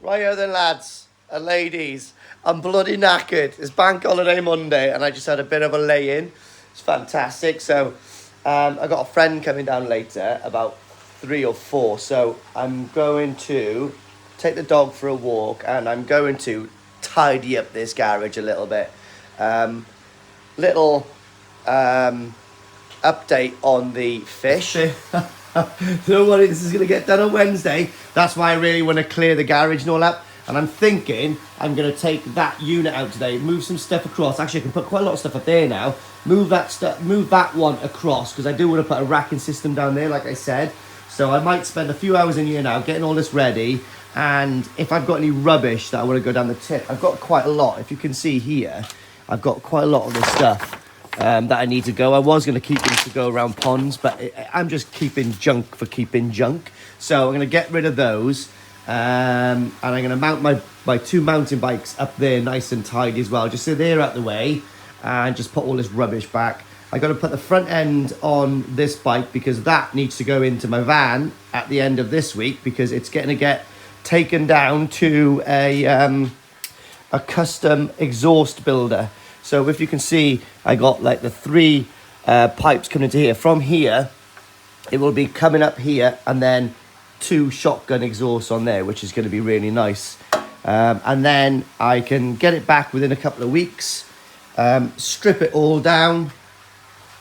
Righto then, lads and ladies. I'm bloody knackered. It's bank holiday Monday, and I just had a bit of a lay-in. It's fantastic. So, I got a friend coming down later, about 3 or 4. So I'm going to take the dog for a walk, and I'm going to tidy up this garage a little bit. Little update on the fish. Don't worry, this is going to get done on Wednesday. That's why I really want to clear the garage and all that. And I'm thinking I'm going to take that unit out today, move some stuff across. Actually, I can put quite a lot of stuff up there now. Move that one across, because I do want to put a racking system down there, like I said. So I might spend a few hours in here now getting all this ready. And if I've got any rubbish that I want to go down the tip, I've got quite a lot. If you can see here, I've got quite a lot of this stuff that I need to go. I was going to keep these to go around ponds, but I'm just keeping junk for keeping junk. So I'm going to get rid of those. And I'm going to mount my 2 mountain bikes up there nice and tidy as well. Just so they're out the way and just put all this rubbish back. I got to put the front end on this bike because that needs to go into my van at the end of this week, because it's getting to get taken down to a custom exhaust builder. So if you can see, I got like the 3 pipes coming into here. From here, it will be coming up here, and then 2 shotgun exhausts on there, which is going to be really nice. And then I can get it back within a couple of weeks, strip it all down.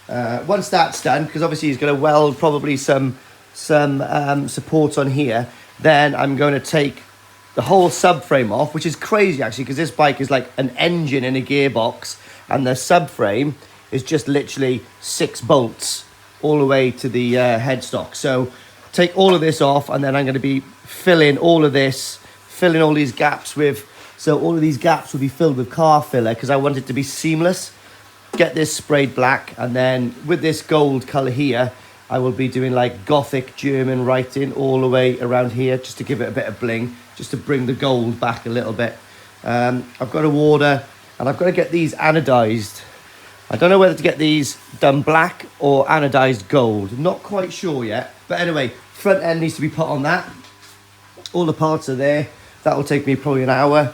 Once that's done, because obviously he's going to weld probably some supports on here, then I'm going to take the whole subframe off, which is crazy actually, because this bike is like an engine in a gearbox, and the subframe is just literally 6 bolts all the way to the headstock. So take all of this off, and then I'm going to be filling all these gaps with, so all of these gaps will be filled with car filler, because I want it to be seamless. Get this sprayed black, and then with this gold colour here, I will be doing like Gothic German writing all the way around here, just to give it a bit of bling, just to bring the gold back a little bit. I've got to order, and I've got to get these anodized. I don't know whether to get these done black or anodized gold. Not quite sure yet. But anyway, front end needs to be put on that. All the parts are there. That will take me probably an hour.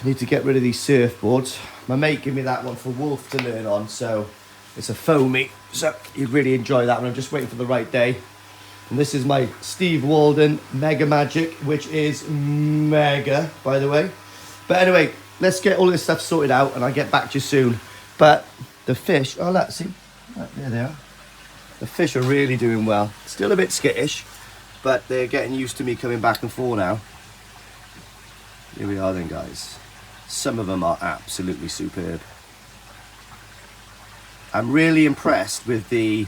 I need to get rid of these surfboards. My mate gave me that one for Wolf to learn on, so it's a foamy. So you'd really enjoy that one. I'm just waiting for the right day. And this is my Steve Walden Mega Magic, which is mega, by the way. But anyway, let's get all this stuff sorted out, and I'll get back to you soon. But the fish, oh look, see, there they are. The fish are really doing well. Still a bit skittish, but they're getting used to me coming back and forth now. Here we are then, guys. Some of them are absolutely superb. I'm really impressed with the,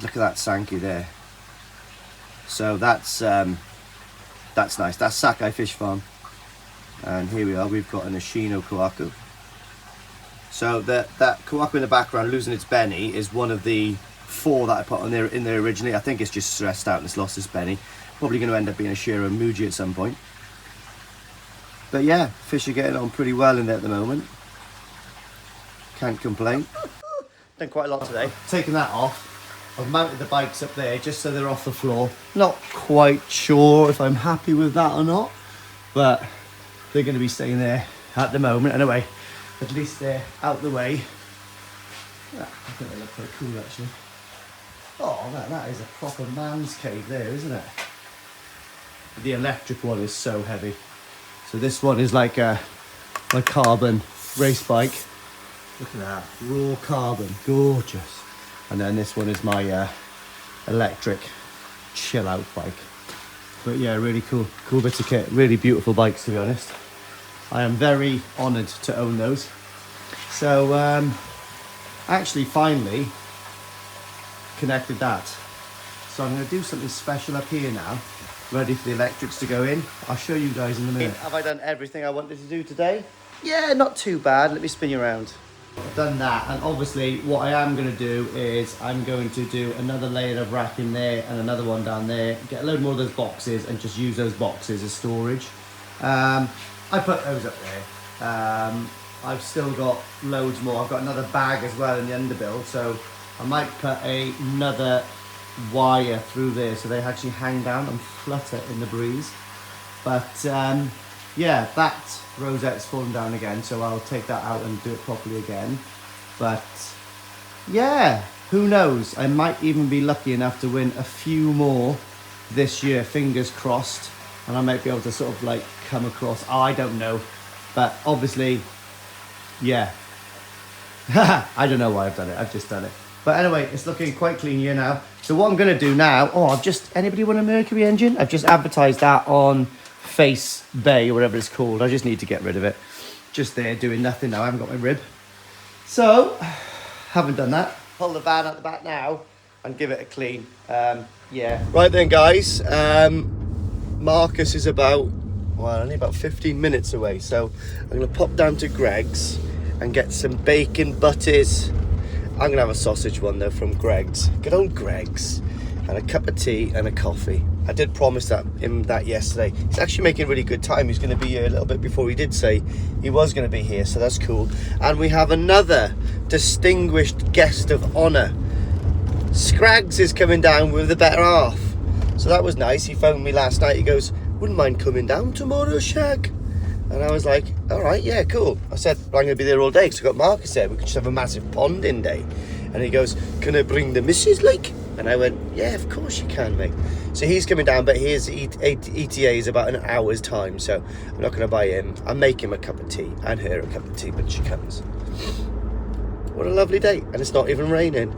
look at that Sankey there. So that's nice. That's Sakai Fish Farm. And here we are, we've got an Ashino Kawaku. So that Kawaku in the background losing its Benny is one of the 4 that I put in there originally. I think it's just stressed out and it's lost its Benny. Probably going to end up being a Shiro Muji at some point. But yeah, fish are getting on pretty well in there at the moment. Can't complain. Done quite a lot today. Taking that off. I've mounted the bikes up there just so they're off the floor. Not quite sure if I'm happy with that or not, but they're going to be staying there at the moment. Anyway, at least they're out the way. Yeah, I think they look quite cool actually. Oh, that is a proper man's cave there, isn't it? The electric one is so heavy. So this one is like my carbon race bike. Look at that, raw carbon, gorgeous. And then this one is my electric chill out bike. But yeah, really cool bits of kit. Really beautiful bikes, to be honest. I am very honoured to own those. So actually finally connected that. So I'm going to do something special up here now. Ready for the electrics to go in. I'll show you guys in a minute. Have I done everything I wanted to do today? Yeah, not too bad. Let me spin you around. I've done that, and obviously what I am going to do is I'm going to do another layer of racking there and another one down there, get a load more of those boxes and just use those boxes as storage. I put those up there. I've still got loads more. I've got another bag as well in the underbuild, so I might put another wire through there so they actually hang down and flutter in the breeze. But yeah, that rosette's fallen down again, so I'll take that out and do it properly again. But yeah, who knows? I might even be lucky enough to win a few more this year, fingers crossed. And I might be able to sort of like come across, I don't know. But obviously, yeah. I don't know why I've done it, I've just done it. But anyway, it's looking quite clean here now. So what I'm gonna do now, anybody want a Mercury engine? I've just advertised that on Face Bay or whatever it's called. I just need to get rid of it. Just there doing nothing now, I haven't got my rib. So, haven't done that. Pull the van out the back now and give it a clean. Yeah. Right then guys, Marcus is only about 15 minutes away. So I'm gonna pop down to Greg's and get some bacon butties. I'm gonna have a sausage one though from Greg's. Good old Greg's. And a cup of tea and a coffee. I did promise him that yesterday. He's actually making really good time. He's gonna be here a little bit before he did say he was gonna be here, so that's cool. And we have another distinguished guest of honor. Scraggs is coming down with the better half. So that was nice. He phoned me last night. He goes, wouldn't mind coming down tomorrow, Shag. And I was like, all right, yeah, cool. I said, I'm going to be there all day because I've got Marcus there. We could just have a massive pond-in day. And he goes, can I bring the missus, like? And I went, yeah, of course you can, mate. So he's coming down, but his ETA is about an hour's time. So I'm not going to buy him. I'll make him a cup of tea and her a cup of tea when she comes. What a lovely day. And it's not even raining.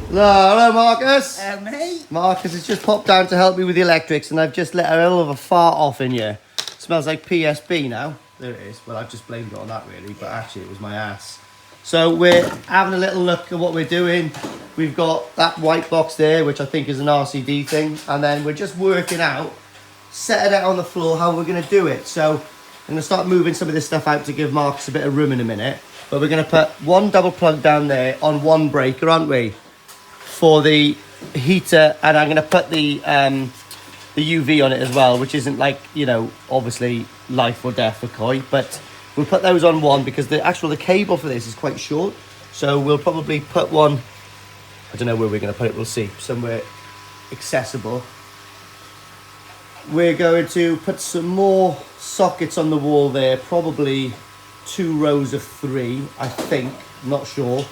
Hello, Marcus. Mate. Marcus has just popped down to help me with the electrics, and I've just let a hell of a fart off in here. Smells like PSB now. There it is. Well, I've just blamed it on that really, but actually it was my ass. So we're having a little look at what we're doing. We've got that white box there, which I think is an RCD thing, and then we're just working out, setting it on the floor, how we're going to do it. So I'm going to start moving some of this stuff out to give Marcus a bit of room in a minute. But we're going to put one double plug down there on one breaker, aren't we? For the heater, and I'm going to put the UV on it as well, which isn't like, you know, obviously life or death for Koi, but we'll put those on one because the cable for this is quite short, so we'll probably put one, I don't know where we're going to put it, we'll see, somewhere accessible. We're going to put some more sockets on the wall there, probably 2 rows of 3, I think, I'm not sure.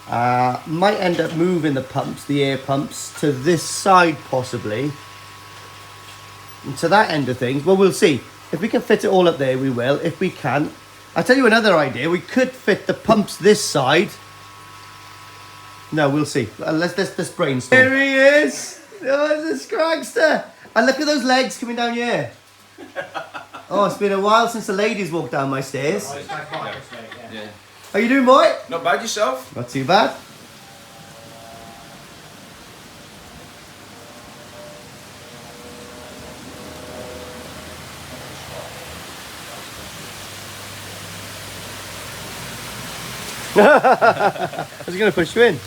Might end up moving the pumps, the air pumps, to this side possibly, and to that end of things. Well, we'll see. If we can fit it all up there, we will. If we can't, I'll tell you another idea. We could fit the pumps this side. No, we'll see. Let's brainstorm. Here he is. Oh, it's a Scragster. And look at those legs coming down here. Oh, it's been a while since the ladies walked down my stairs. Oh, it's like Marcus, mate, yeah. How you doing, boy? Not bad yourself? Not too bad. I was going to push you in.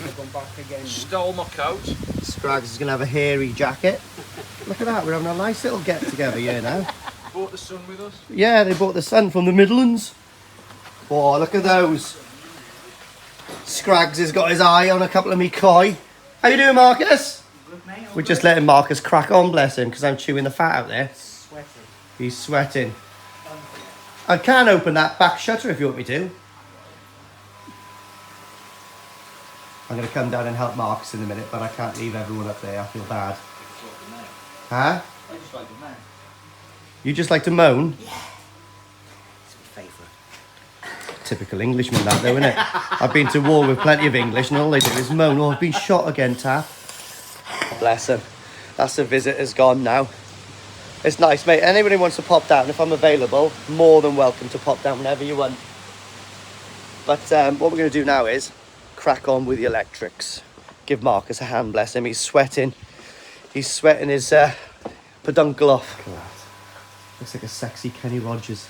Stole my coat. Scraggs is going to have a hairy jacket. Look at that, we're having a nice little get together here now. Brought the sun with us. Yeah, they brought the sun from the Midlands. Oh, look at those. Scraggs has got his eye on a couple of me koi. How you doing, Marcus? Good, mate. We're just letting Marcus crack on, bless him, because I'm chewing the fat out there. Sweating. He's sweating. I can open that back shutter if you want me to. I'm going to come down and help Marcus in a minute, but I can't leave everyone up there. I feel bad. Huh? I just like the man. You just like to moan? Yeah. It's my favourite. Typical Englishman that though, isn't it? I've been to war with plenty of English and all they do is moan. Oh, I've been shot again, Taff. Bless him. That's the visitor's gone now. It's nice, mate. Anybody wants to pop down, if I'm available, more than welcome to pop down whenever you want. But what we're going to do now is crack on with the electrics. Give Marcus a hand, bless him. He's sweating. He's sweating his peduncle off. Look at that. Looks like a sexy Kenny Rogers.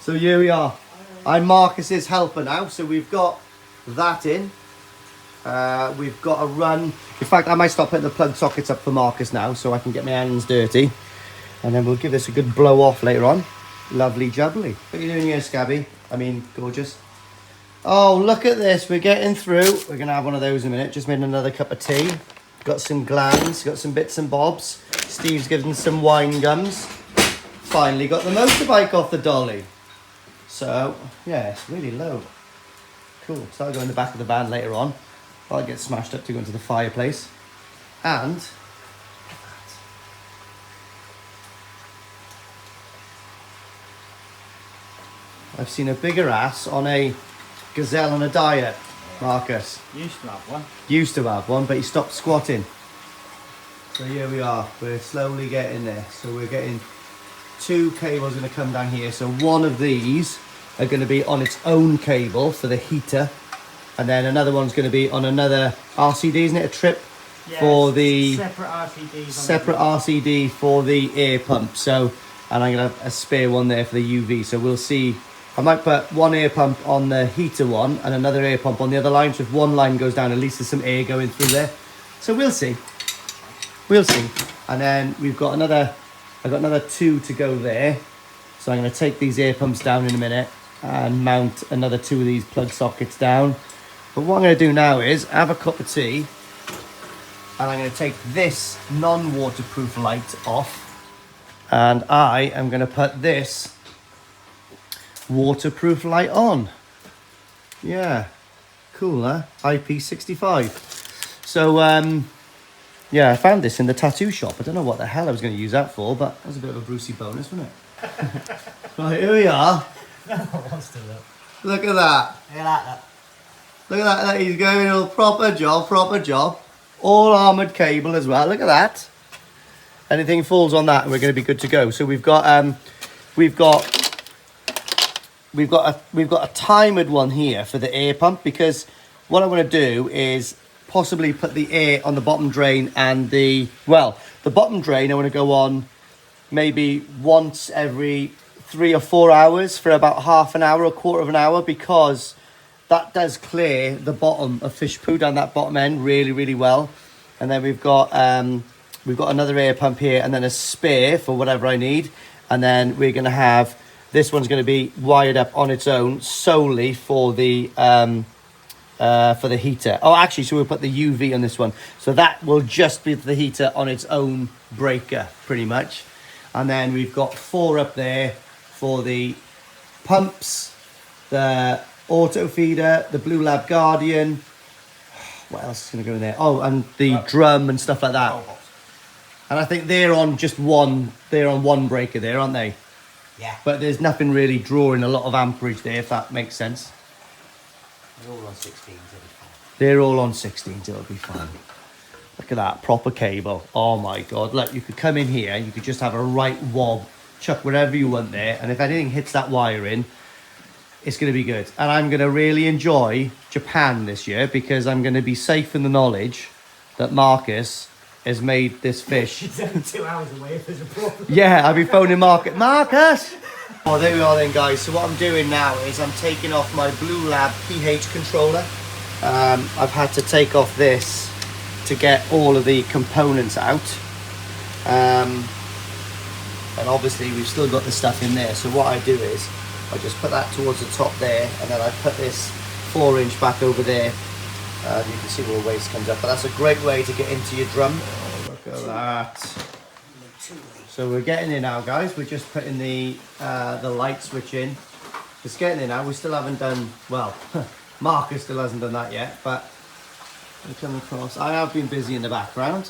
So here we are. I'm Marcus's helper now. So we've got that in. We've got a run. In fact, I might stop putting the plug sockets up for Marcus now so I can get my hands dirty. And then we'll give this a good blow off later on. Lovely jubbly. What are you doing here, Scabby? I mean, gorgeous. Oh, look at this. We're getting through. We're going to have one of those in a minute. Just made another cup of tea. got some glands, got some bits and bobs. Steve's given some wine gums. Finally got the motorbike off the dolly. So, yeah, it's really low. Cool. So I'll go in the back of the van later on. I'll get smashed up to go into the fireplace. And I've seen a bigger ass on a gazelle on a diet, Marcus. Used to have one. Used to have one, but he stopped squatting. So here we are. We're slowly getting there. So we're getting 2 cables going to come down here. So one of these are going to be on its own cable for the heater. And then another one's going to be on another RCD, isn't it? A trip for the... Separate RCDs. Separate RCD for the air pump. So, and I'm going to have a spare one there for the UV. So we'll see. I might put one air pump on the heater one and another air pump on the other line. So if one line goes down, at least there's some air going through there. So we'll see. We'll see. And then we've got another, I've got another 2 to go there. So I'm going to take these air pumps down in a minute and mount another 2 of these plug sockets down. But what I'm going to do now is have a cup of tea. And I'm going to take this non-waterproof light off. And I am going to put this waterproof light on. Yeah, cool, huh? IP65. So yeah, I found this in the tattoo shop. I don't know what the hell I was going to use that for, but that was a bit of a Brucey bonus, wasn't it? Right, here we are. No one wants to look. Look at that. You like that? Look at that. He's going all proper job. All armoured cable as well. Look at that. Anything falls on that, we're going to be good to go. So we've got a timed one here for the air pump, because what I want to do is possibly put the air on the bottom drain and the bottom drain I want to go on maybe once every 3 or 4 hours for about half an hour, a quarter of an hour, because that does clear the bottom of fish poo down that bottom end really, really well. And then we've got another air pump here and then a spare for whatever I need. And then we're going to have, this one's going to be wired up on its own solely for the heater. Oh, actually, so we'll put the UV on this one. So that will just be the heater on its own breaker, pretty much. And then we've got 4 up there for the pumps, the auto feeder, the Blue Lab Guardian. What else is going to go in there? Oh, and the drum and stuff like that. And I think they're on just one. They're on one breaker there, aren't they? Yeah. But there's nothing really drawing a lot of amperage there, if that makes sense. They're all on 16s, it'll be fine. They're all on 16s, it'll be fine. Look at that, proper cable. Oh my God, look, you could come in here, you could just have a right wob, chuck whatever you want there, and if anything hits that wiring, it's going to be good. And I'm going to really enjoy Japan this year, because I'm going to be safe in the knowledge that Marcus has made this fish. It's only 2 hours away if there's a problem. Yeah, I'll be phoning Marcus! Oh, there we are then, guys. So what I'm doing now is I'm taking off my Blue Lab pH controller. I've had to take off this to get all of the components out. And obviously we've still got the stuff in there. So what I do is I just put that towards the top there, and then I put this 4-inch back over there. You can see where the waste comes up. But that's a great way to get into your drum. Oh, look at that. So we're getting in now, guys. We're just putting the light switch in. It's getting in now. We still haven't done, well, Marcus still hasn't done that yet, but we come across. I have been busy in the background.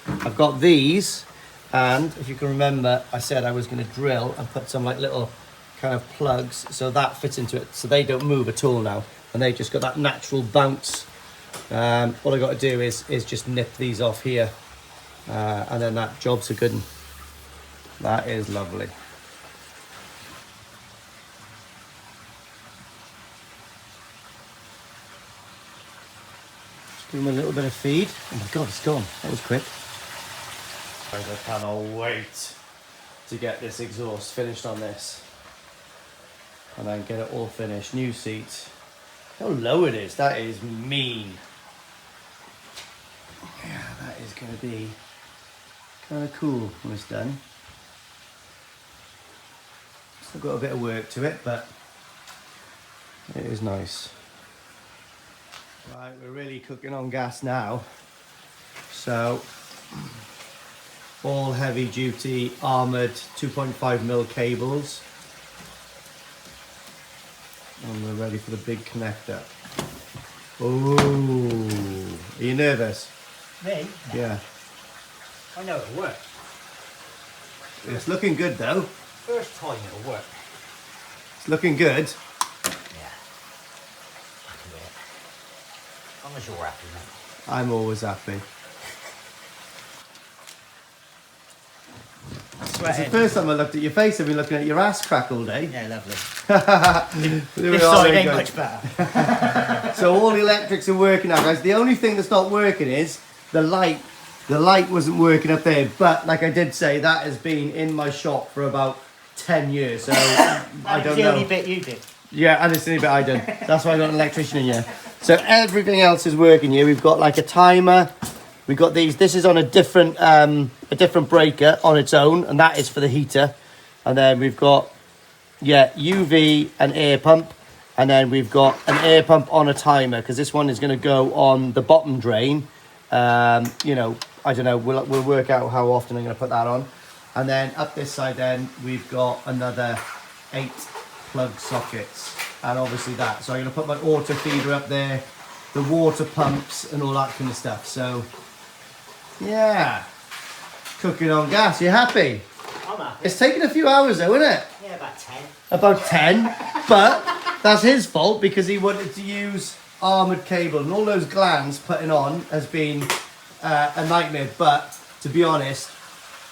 I've got these, and if you can remember, I said I was going to drill and put some like little kind of plugs so that fits into it, so they don't move at all now, and they just got that natural bounce. All I got to do is just nip these off here, and then that job's a good one. That is lovely. Just give him a little bit of feed. Oh my God, it's gone. That was quick. I cannot wait to get this exhaust finished on this. And then get it all finished. New seat. How low it is. That is mean. Yeah, that is going to be kind of cool when it's done. Still got a bit of work to it, but it is nice. Right, we're really cooking on gas now. So all heavy duty armoured 2.5mm cables. And we're ready for the big connector. Ooh, are you nervous? Me? No. Yeah. I know it'll work. It's looking good though. First time it'll work. It's looking good. Yeah. I can do it. As long as you're happy, mate. I'm always happy. It's the Sweating. first time I looked at your face. I've been looking at your ass crack all day. Yeah, lovely. There we This are, side there ain't you go. much better. So all the electrics are working now, guys. The only thing that's not working is the light. The light wasn't working up there, but like I did say, that has been in my shop for about 10 years. So I don't the know. only bit you did. Yeah, and it's the only bit I done. That's why I got an electrician in here. So everything else is working here. We've got like a timer. We've got these. This is on a different breaker on its own, and that is for the heater. And then we've got, yeah, UV and air pump. And then we've got an air pump on a timer, because this one is going to go on the bottom drain. You know, I don't know. We'll work out how often I'm going to put that on. And then up this side, then we've got another 8 plug sockets, and obviously that. So I'm going to put my auto feeder up there, the water pumps, and all that kind of stuff. So yeah, cooking on gas. You happy? I'm happy. It's taken a few hours though, isn't it? Yeah, about 10. About 10, but that's his fault, because he wanted to use armoured cable, and all those glands putting on has been a nightmare. But to be honest,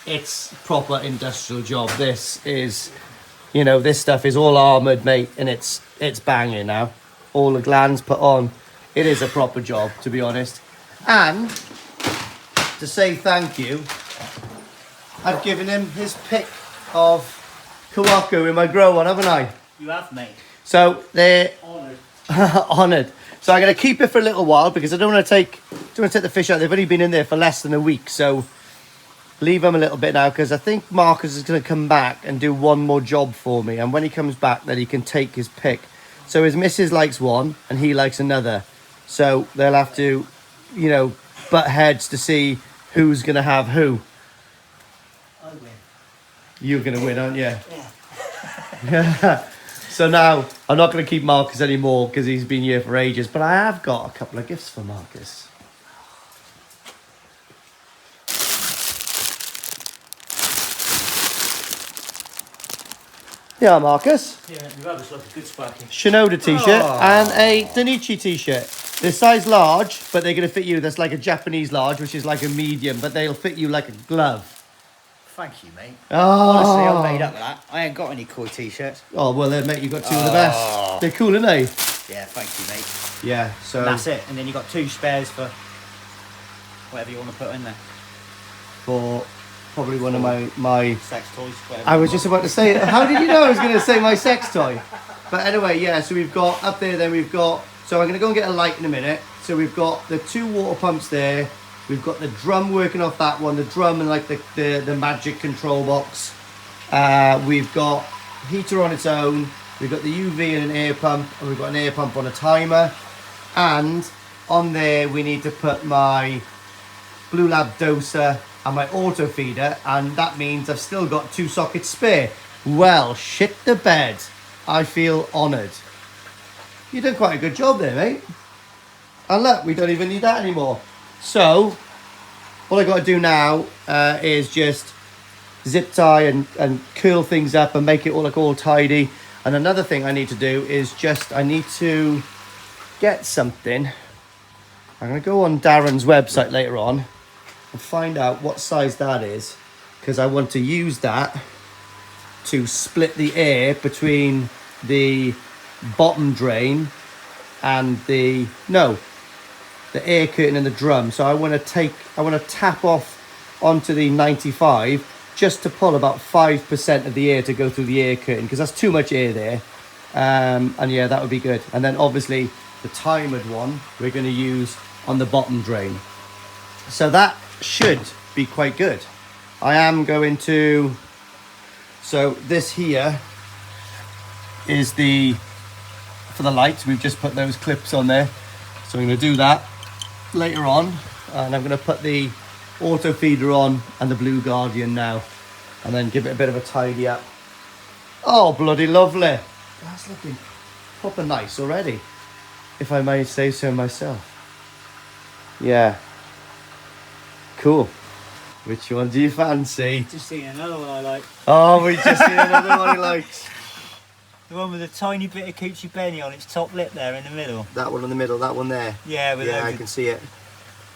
it's proper industrial job. This is, you know, this stuff is all armoured, mate, and it's banging now. All the glands put on. It is a proper job, to be honest. And to say thank you, I've given him his pick of Kawaku in my grow one, haven't I? You have, mate. So they're Honoured. honoured. So I'm going to keep it for a little while, because I don't want to take the fish out. They've only been in there for less than a week, so leave them a little bit now, because I think Marcus is going to come back and do one more job for me. And when he comes back, then he can take his pick. So his missus likes one and he likes another. So they'll have to, you know, butt heads to see who's going to have who. I win. You're going to win, aren't you? Yeah. So now I'm not going to keep Marcus anymore, because he's been here for ages. But I have got a couple of gifts for Marcus. Yeah, Marcus. Yeah, you have us like a good sparky. Shinoda t-shirt and a Danichi t-shirt. They're size large, but they're going to fit you. That's like a Japanese large, which is like a medium, but they'll fit you like a glove. Thank you, mate. Oh, Honestly, I'm made up with that. I ain't got any koi t-shirts. Oh, well then, mate, you've got two of the best. They're cool, aren't they? Yeah, thank you, mate. Yeah, so... And that's it. And then you got 2 spares for whatever you want to put in there. For probably one of my... Sex toys, whatever. I was just about to say it. How did you know I was going to say my sex toy? But anyway, yeah, so we've got up there, then we've got... So I'm going to go and get a light in a minute. So we've got the 2 water pumps there. We've got the drum working off that one, the drum and like the magic control box. We've got heater on its own. We've got the UV and an air pump, and we've got an air pump on a timer. And on there, we need to put my Blue Lab doser and my auto feeder, and that means I've still got 2 sockets spare. Well, shit the bed. I feel honoured. You did quite a good job there, mate. And look, we don't even need that anymore. So, all I got to do now is just zip tie and curl things up and make it all look all tidy. And another thing I need to do is I need to get something. I'm going to go on Darren's website later on and find out what size that is, because I want to use that to split the air between the bottom drain and the air curtain and the drum. So I want to tap off onto the 95 just to pull about 5% of the air to go through the air curtain, because that's too much air there. And yeah, that would be good. And then obviously the timered one we're going to use on the bottom drain. So that should be quite good. I am going to... So this here is for the lights. We've just put those clips on there. So I'm going to do that later on, and I'm going to put the auto feeder on and the Blue Guardian now. And then give it a bit of a tidy up. Oh, bloody lovely. That's looking proper nice already, if I may say so myself. Yeah. Cool. Which one do you fancy? Just seen another one I like. Oh, we just seen another one he likes. The one with a tiny bit of Coochie Benny on its top lip there in the middle. That one in the middle, that one there. Yeah, with Yeah, I those- can see it.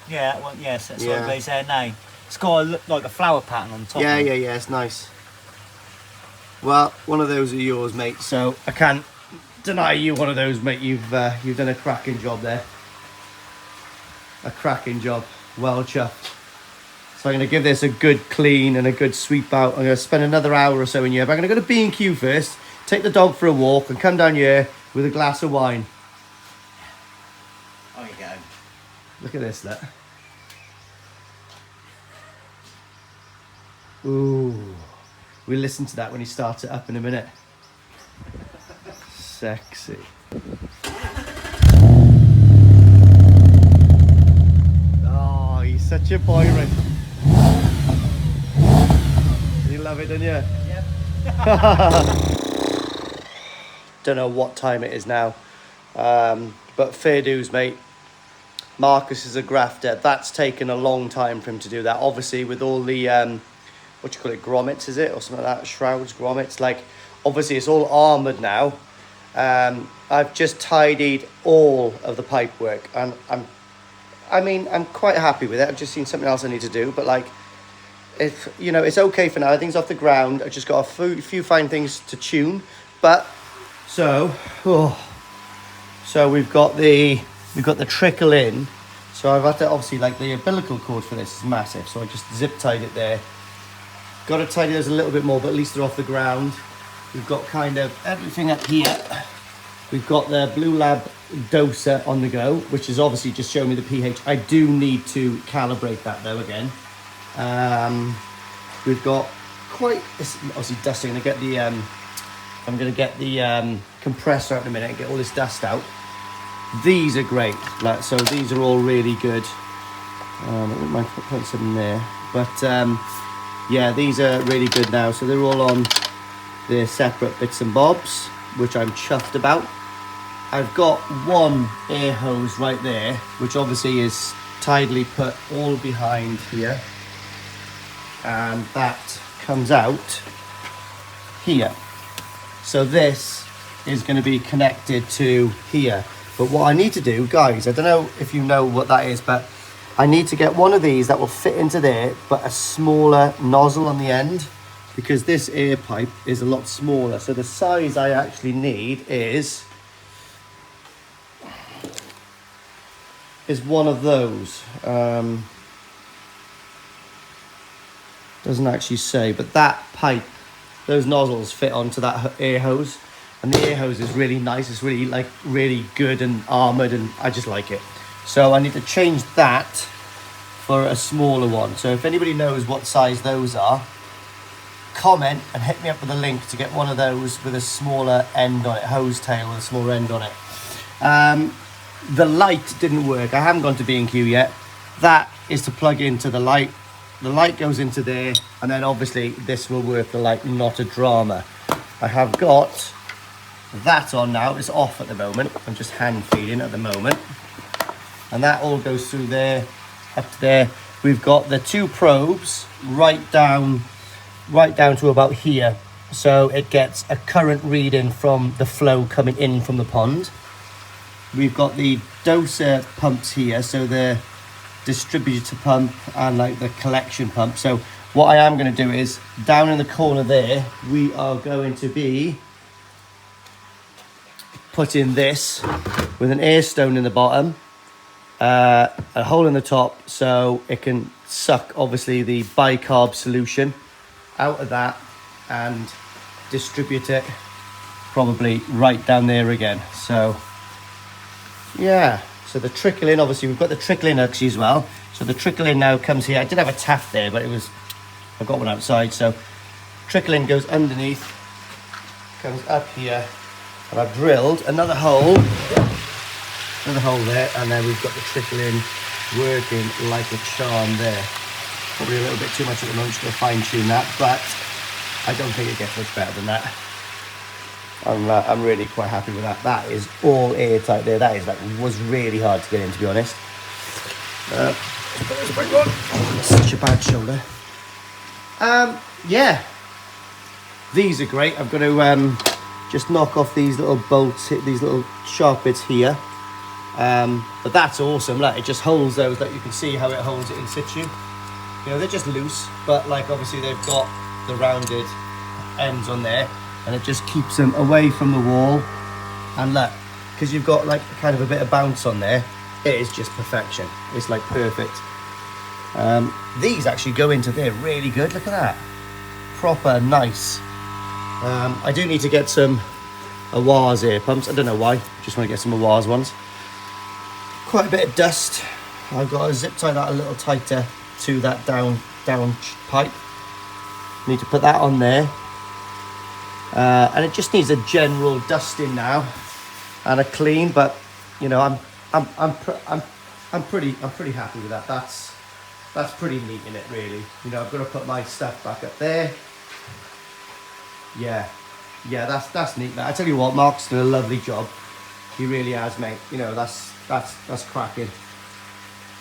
Yeah, that one. Yes, that's Yeah. what they say now. It's got a look like a flower pattern on top. Yeah, of it. yeah, it's nice. Well, one of those are yours, mate. So I can't deny you one of those, mate. You've done a cracking job there. A cracking job. Well chuffed. So I'm going to give this a good clean and a good sweep out. I'm going to spend another hour or so in here. But I'm going to go to B&Q first, take the dog for a walk, and come down here with a glass of wine. There you go. Look at this, look. Ooh. We'll listen to that when he starts it up in a minute. Sexy. Oh, he's such a boy, right? You love it, don't you? Yep. Don't know what time it is now. But fair dues, mate. Marcus is a grafter. That's taken a long time for him to do that. Obviously, with all the, what do you call it, grommets, is it? Or something like that, shrouds, grommets. Like, obviously, it's all armoured now. I've just tidied all of the pipe work. And I'm quite happy with it. I've just seen something else I need to do. But, like, if you know, it's okay for now. Everything's off the ground. I've just got a few fine things to tune. But, so we've got the trickle in. So I've had to, obviously, like, the umbilical cord for this is massive, so I just zip tied it there. Got to tidy those a little bit more, but at least they're off the ground. We've got kind of everything up here. We've got the Blue Lab doser on the go, which is obviously just showing me the pH. I do need to calibrate that though again. We've got quite, obviously dusting. I'm gonna get the compressor out in a minute and get all this dust out. These are great, like, so these are all really good. I wouldn't mind putting some in there, but yeah, these are really good now. So they're all on their separate bits and bobs, which I'm chuffed about. I've got one air hose right there, which obviously is tidily put all behind here, and that comes out here. So this is going to be connected to here. But what I need to do, guys, I don't know if you know what that is, but I need to get one of these that will fit into there, but a smaller nozzle on the end, because this air pipe is a lot smaller. So the size I actually need is one of those. Doesn't actually say, but that pipe, those nozzles fit onto that air hose. And the air hose is really nice. It's really, like, really good and armoured, and I just like it. So I need to change that for a smaller one. So if anybody knows what size those are, comment and hit me up with a link to get one of those with a smaller end on it, hose tail with a smaller end on it. The light didn't work. I haven't gone to B&Q yet. That is to plug into the light. The light goes into there, and then obviously this will work the light, not a drama. I have got that on now. It's off at the moment. I'm just hand feeding at the moment, and that all goes through there, up to there. We've got the two probes right down to about here, so it gets a current reading from the flow coming in from the pond. We've got the doser pumps here, so the distributor pump and like the collection pump. So what I am going to do is down in the corner there, we are going to be putting this with an air stone in the bottom, a hole in the top, so it can suck obviously the bicarb solution out of that and distribute it probably right down there again. So yeah, so the trickle in, obviously we've got the trickle in actually as well. So the trickle in now comes here. I did have a tap there, but I've got one outside. So trickle in goes underneath, comes up here, and I've drilled another hole there, and then we've got the trickle in working like a charm there. Probably a little bit too much at the moment, just going to fine tune that, but I don't think it gets much better than that. I'm really quite happy with that. That is all airtight there. That is was really hard to get in, to be honest. Such a bad shoulder. Yeah, these are great. I'm going to just knock off these little bolts, hit these little sharp bits here. But that's awesome. Like, it just holds those. Like, you can see how it holds it in situ. You know, they're just loose, but like obviously they've got the rounded ends on there, and it just keeps them away from the wall. And look, because you've got like kind of a bit of bounce on there, it is just perfection. It's like perfect. These actually go into there really good. Look at that, proper nice. I do need to get some Oase air pumps. I don't know why, just want to get some Oase ones. Quite a bit of dust. I've got to zip tie that a little tighter to that down pipe. Need to put that on there, and it just needs a general dusting now and a clean. But you know, I'm pretty happy with that. That's pretty neat in it, really. You know, I've got to put my stuff back up there. Yeah, that's neat. I tell you what, Mark's done a lovely job. He really has, mate. You know, that's cracking.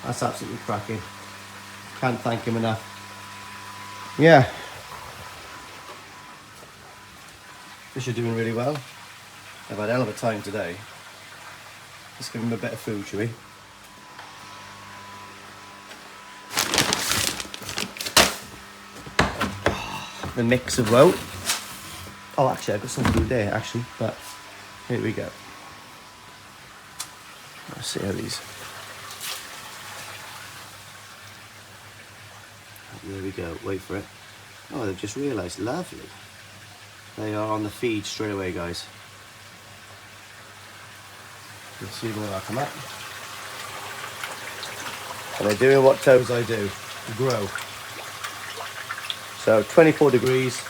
That's absolutely cracking. Can't thank him enough. Yeah. Fish are doing really well. I've had a hell of a time today. Let's give him a bit of food, shall we? The mix of woe. Oh, actually, I've got some food there, actually, but here we go. Let's see how these. There we go, wait for it. Oh, they've just realised, lovely. They are on the feed straight away, guys. You'll see when I come up. And they're doing what toes I do, grow. So 24 degrees,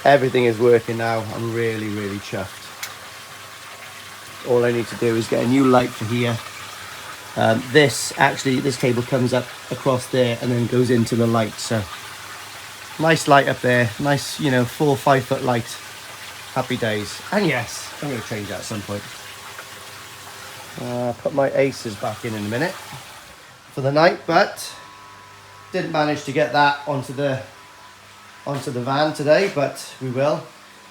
everything is working now. I'm really, really chuffed. All I need to do is get a new light for here. This cable comes up across there and then goes into the light. So nice light up there, nice, you know, 4 or 5 foot light. Happy days. And yes, I'm going to change that at some point. Put my Aces back in a minute for the night, but didn't manage to get that onto the van today, but we will.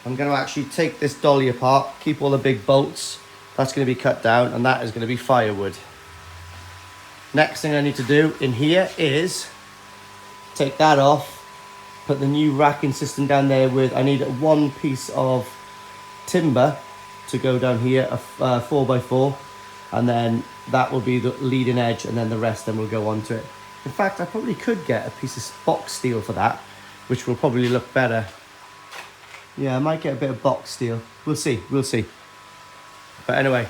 I'm going to actually take this dolly apart, keep all the big bolts. That's going to be cut down, and that is going to be firewood. Next thing I need to do in here is take that off, put the new racking system down there with, I need one piece of timber to go down here, a 4x4, and then that will be the leading edge, and then the rest then will go onto it. In fact, I probably could get a piece of box steel for that, which will probably look better. Yeah, I might get a bit of box steel. We'll see. But anyway,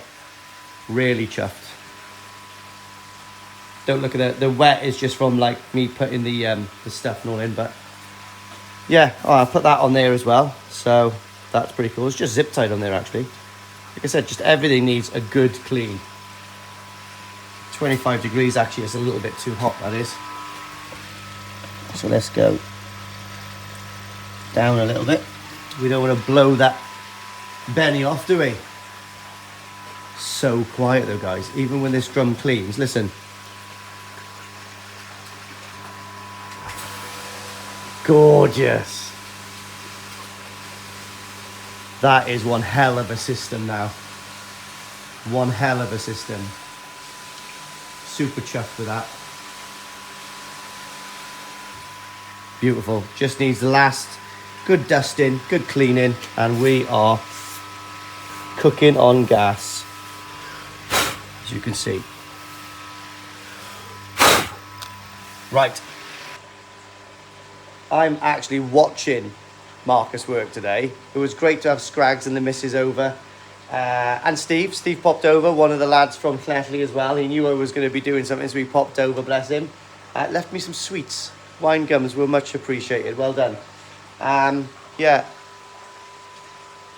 really chuffed. Don't look at it. The wet is just from like me putting the stuff and all in. But yeah, I'll put that on there as well. So that's pretty cool. It's just zip tied on there actually. Like I said, just everything needs a good clean. 25 degrees actually is a little bit too hot, that is. So let's go down a little bit. We don't want to blow that Benny off, do we? So quiet though, guys. Even when this drum cleans, listen. Gorgeous. That is one hell of a system now. One hell of a system. Super chuffed with that. Beautiful. Just needs the last good dusting, good cleaning, and we are cooking on gas, as you can see. Right. I'm actually watching Marcus work today. It was great to have Scrags and the missus over. And Steve popped over, one of the lads from Clefley as well. He knew I was going to be doing something, so he popped over, bless him. Left me some sweets. Wine gums were much appreciated. Well done. Yeah.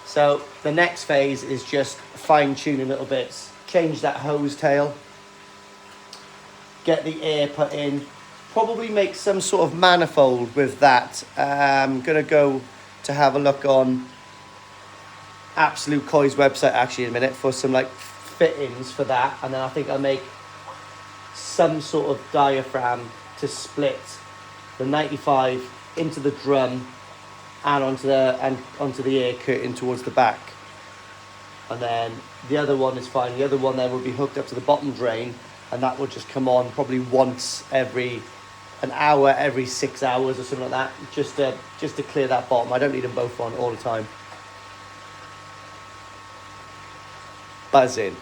So the next phase is just fine-tuning little bits. Change that hose tail. Get the air put in. probably make some sort of manifold with that. I'm going to go to have a look on Absolute Coil's website actually in a minute for some like fittings for that, and then I think I'll make some sort of diaphragm to split the 95 into the drum and onto the air curtain towards the back. And then the other one is fine. The other one then will be hooked up to the bottom drain, and that will just come on probably once every an hour, every 6 hours or something like that, just to clear that bottom. I don't need them both on all the time. Buzzing.